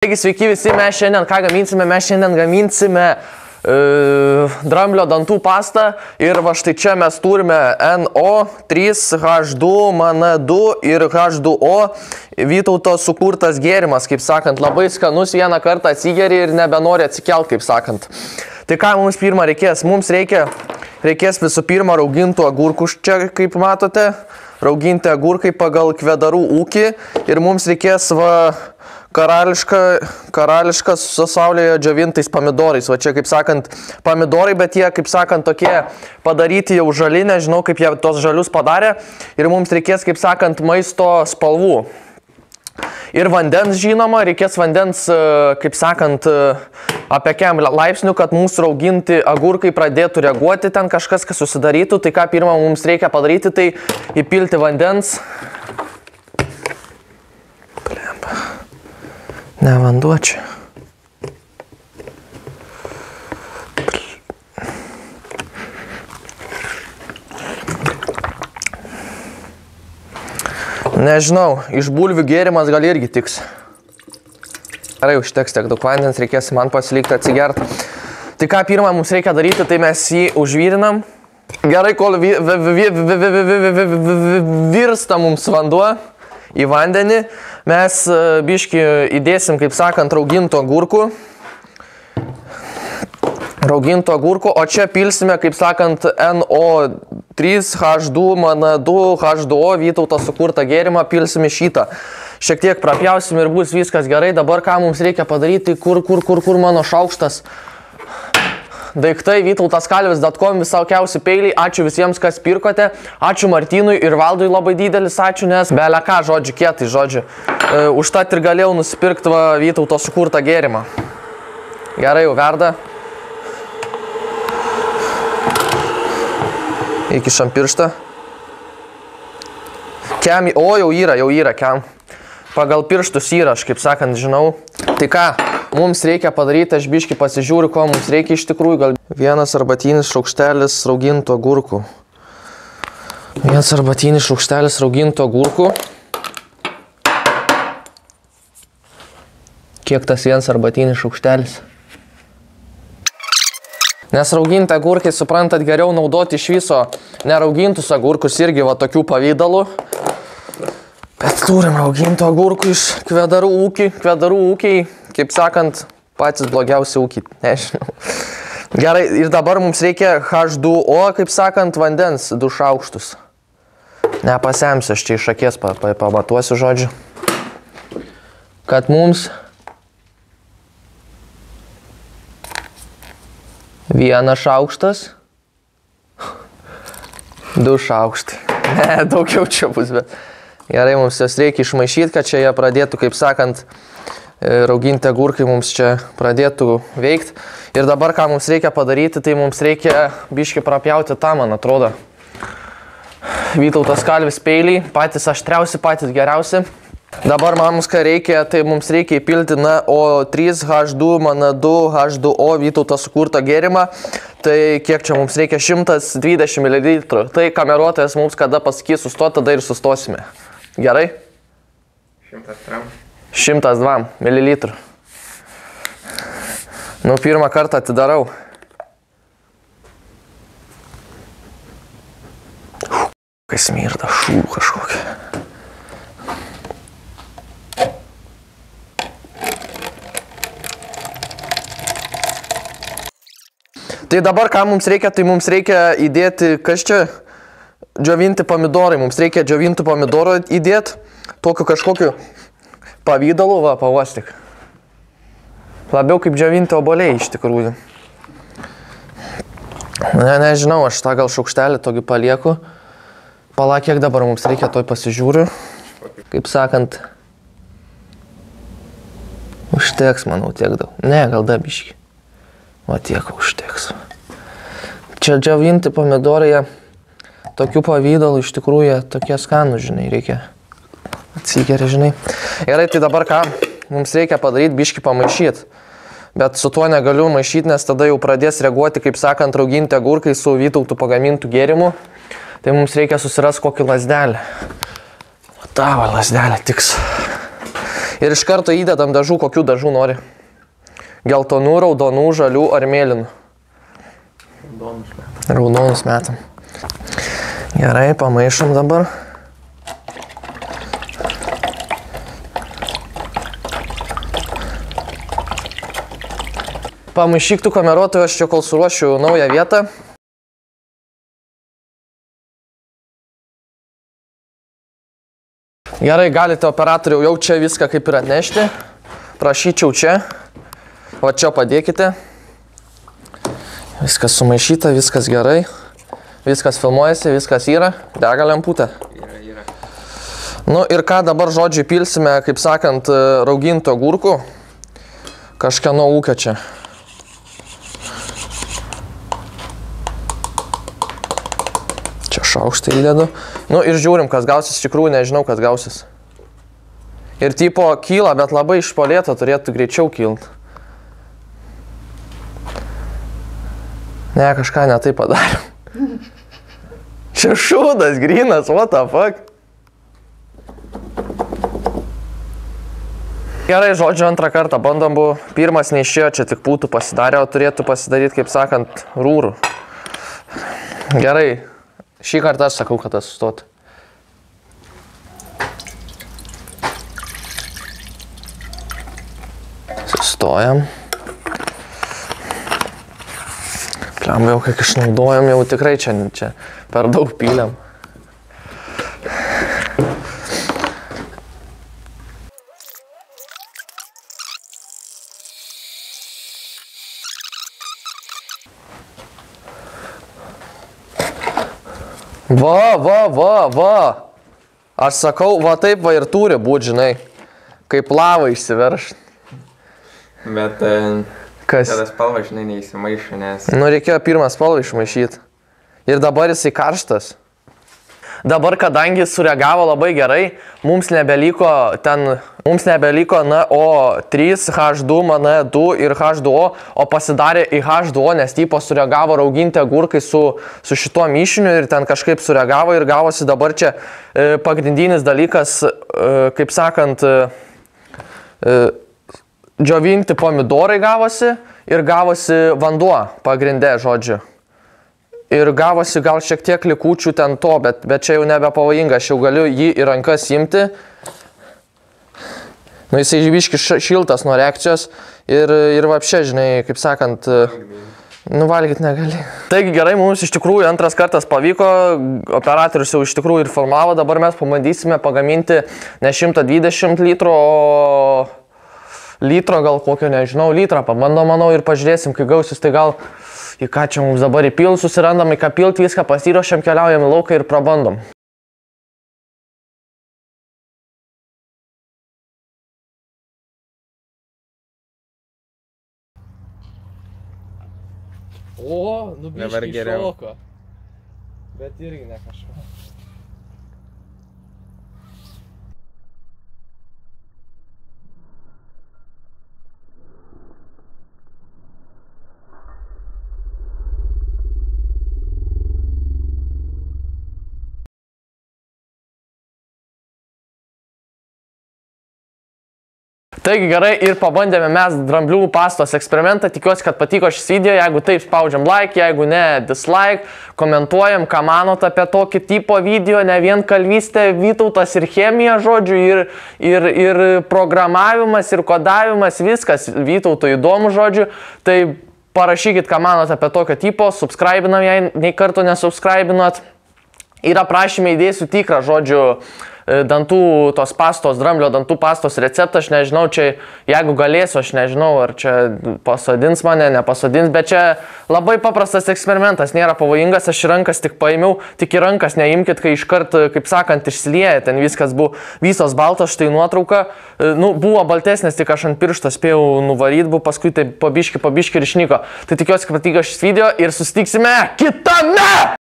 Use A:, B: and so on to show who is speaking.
A: Taigi sveiki visi, mes šiandien ką gaminsime? Mes šiandien gaminsime dramblio dantų pastą ir va štai čia mes turime NO3H2 MN2 ir H2O Vytauto sukurtas gėrimas, kaip sakant, labai skanus, vieną kartą atsigeri ir nebenori atsikelt, kaip sakant. Tai ką mums pirmą reikės? Mums reikės visų pirma raugintų agurkų, čia kaip matote, rauginti agurkai pagal Kvedarų ūkį ir mums reikės va karališkas su saulėje džiovintais pomidorais. Va čia, kaip sakant, pomidorai, bet jie, kaip sakant, tokie padaryti jau žali, nežinau, kaip jie tos žalius padarė. Ir mums reikės, kaip sakant, maisto spalvų. Ir vandens, žinoma, reikės vandens, kaip sakant, apie kiam laipsnių, kad mūsų rauginti agurkai pradėtų reaguoti, ten kažkas, kas susidarytų. Tai ką pirmą mums reikia padaryti, tai įpilti vandens. Ne, vanduo čia. Nežinau, iš bulvių gėrimas gal irgi tiks. Gerai, užteks tiek daug vandens, reikės man pasilikti atsigerti. Tai ką pirmą mums reikia daryti, tai mes jį užvyrinam. Gerai, kol virsta mums vanduo į vandenį, mes biškį įdėsim, kaip sakant, raugintų agurkų, o čia pilsime, kaip sakant, NO3H2 MN2 H2O Vytauto sukurtą gėrimą, pilsime šitą. Šiek tiek prapjausim ir bus viskas gerai. Dabar ką mums reikia padaryti, kur mano šaukštas. Daiktai vytautaskalvis.com, visokiausi peiliai. Ačiū visiems, kas pirkote. Ačiū Martynui ir Valdui labai didelis ačiū, nes belia ką, žodžiu, kietai, žodžiu. Užtat ir galėjau nusipirkti Vytauto sukurtą gėrimą. Gerai, jau verda. Įkišam pirštą. Kem, o jau yra kem. Pagal pirštus yra, aš kaip sakant, žinau. Tai ką? Mums reikia padaryti, aš biškį pasižiūriu, ko mums reikia iš tikrųjų. Gal vienas arbatinis šaukštelis raugintų agurkų. Vienas arbatinis šaukštelis raugintų agurkų. Kiek tas vienas arbatinis šaukštelis? Nes rauginti agurkai, suprantat, geriau naudoti iš viso neraugintus agurkus irgi va tokių pavydalų. Bet turim raugintų agurkų iš Kvedarų ūkiai, kaip sakant, patys blogiausi ūkiai, nežinau. Gerai, ir dabar mums reikia H2O, kaip sakant, vandens 2 šaukštus. Nepasemsiu, aš čia iš akies pamatuosiu, žodžiu. Kad mums 1 šaukštas, 2 šaukštai. Ne, daugiau čia bus, bet... Gerai, mums jas reikia išmaišyti, kad čia jie pradėtų, kaip sakant, rauginti agurkai mums čia pradėtų veikti. Ir dabar, ką mums reikia padaryti, tai mums reikia biškį prapjauti tą, man atrodo. Vytautaskalvis peiliai, patys aštriausi, patys geriausi. Dabar mums ką reikia, tai mums reikia įpilti NO3H2 MN2 H2O Vytauto sukurtą gėrimą. Tai kiek čia mums reikia? 120 ml. Tai kameruotojas mums kada pasakys sustoti, tada ir sustosime. Gerai? 102 ml. Nu, pirmą kartą atidarau. Kas smirda, šū kažkokia. Tai dabar ką mums reikia, tai mums reikia įdėti, kas čia? Džiovinti pomidorai. Mums reikia džiovintų pomidorų įdėti. Tokiu kažkokiu pavydalu, va, pavostik. Labiau kaip džiovinti obuoliai iš tikrųjų. Nežinau, aš tą gal šaukštelį tokį palieku. Pala, kiek dabar mums reikia, toj pasižiūriu. Kaip sakant, užteks, manau, tiek daug. Ne, gal dabiški. O tiek užteks. Čia džiovinti pomidorai, tokių pavydalų iš tikrųjų tokie skanų, žinai, reikia atsigeri, žinai. Gerai, tai dabar ką mums reikia padaryti, biškį pamaišyti. Bet su tuo negaliu maišyti, nes tada jau pradės reaguoti, kaip sakant, rauginti agurkai su Vytautų pagamintų gėrimu. Tai mums reikia susirasti kokį lazdelį. Tavo lazdelė tiks. Ir iš karto įdedam dažų, kokių dažų nori. Geltonų, raudonų, žalių ar mėlynų. Raudonus metam. Gerai, pamaišom dabar. Pamaišyk tu kameruotojų, aš čia kol suruošiu naują vietą. Gerai, galite operatoriau jau čia viską kaip ir atnešti. Prašyčiau čia. O čia padėkite. Viskas sumaišyta, viskas gerai. Viskas filmuojasi, viskas yra. Dega lemputė.
B: Yra.
A: Nu ir ką dabar žodžiu pilsime, kaip sakant, raugintų agurkų. Kažkieno ūkio čia. Čia šaukštą įdedu. Nu ir žiūrim, kas gausis. Iš tikrųjų nežinau, kas gausis. Ir tipo kyla, bet labai iš po lėto turėtų greičiau kilt. Ne, kažką ne taip padarėm. Čia šūdas, grynas, what the fuck. Gerai, žodžiu, antrą kartą bandom buvo. Pirmas neišėjo, čia tik pūtų pasidarė, o turėtų pasidaryti, kaip sakant, rūrų. Gerai, šį kartą aš sakau, kad tas sustotų. Sustojam. Pliam, jau kiek išnaudojam, jau tikrai čia per daug pyliam. Va. Aš sakau, va taip va ir turi būt, žinai. Kaip lava išsiverš.
B: Bet
A: Kas?
B: tada spalva, žinai, neįsimaišo, nes...
A: Nu, reikėjo pirmą spalvą išmaišyti. Ir dabar jisai karštas. Dabar, kadangi sureagavo labai gerai, mums nebeliko NO3, H2, MN2 ir H2O, o pasidarė į H2O, nes tipo sureagavo rauginti agurkai su šituo mišiniu ir ten kažkaip sureagavo ir gavosi dabar čia pagrindinis dalykas, kaip sakant, džiovinti pomidorai gavosi ir gavosi vanduo pagrinde, žodžiu. Ir gavosi gal šiek tiek likučių ten to, bet čia jau nebepavojinga, aš jau galiu jį į rankas imti. Nu, jisai biški šiltas nuo reakcijos ir vapšė, žinai, kaip sakant, nuvalgyti negali. Taigi gerai, mums iš tikrųjų antras kartas pavyko, operatorius jau iš tikrųjų ir formavo, dabar mes pabandysime pagaminti ne 120 litrų, o litro gal kokio, nežinau, litrą pabandom, manau, ir pažiūrėsim, kai gausis, tai gal į ką čia mums dabar įpil, susirandam, į ką pilt, viską pasiruošiam, keliaujam į lauką ir prabandom. O, nu biškį šoko. Bet irgi ne kažko. Taigi gerai, ir pabandėme mes dramblių pastos eksperimentą, tikiuosi, kad patiko šis video, jeigu taip spaudžiam like, jeigu ne dislike, komentuojam, ką manot apie tokį tipo video, ne vien kalvystė, Vytautas ir chemija, žodžiu, ir programavimas, ir kodavimas, viskas Vytautui įdomu, žodžiu, tai parašykit, ką manot apie tokio tipo, subscribinam, jei nei karto nesubscribinot, ir aprašymė įdėsiu tikrą, žodžiu, dantų tos pastos, dramblio dantų pastos receptą, aš nežinau, čia jeigu galėsiu, aš nežinau, ar čia pasodins mane, nepasadins, bet čia labai paprastas eksperimentas, nėra pavojingas, aš rankas tik paėmiau, tik į rankas neimkit, kai iškart, kaip sakant, išsilieja, ten viskas buvo, visos baltos, štai nuotrauka, nu, buvo baltesnės, tik aš ant piršto spėjau nuvaryti, buvo paskui tai pabiški ir išnyko. Tai tikiuosi, kad patiko šis video ir susitiksime kitame!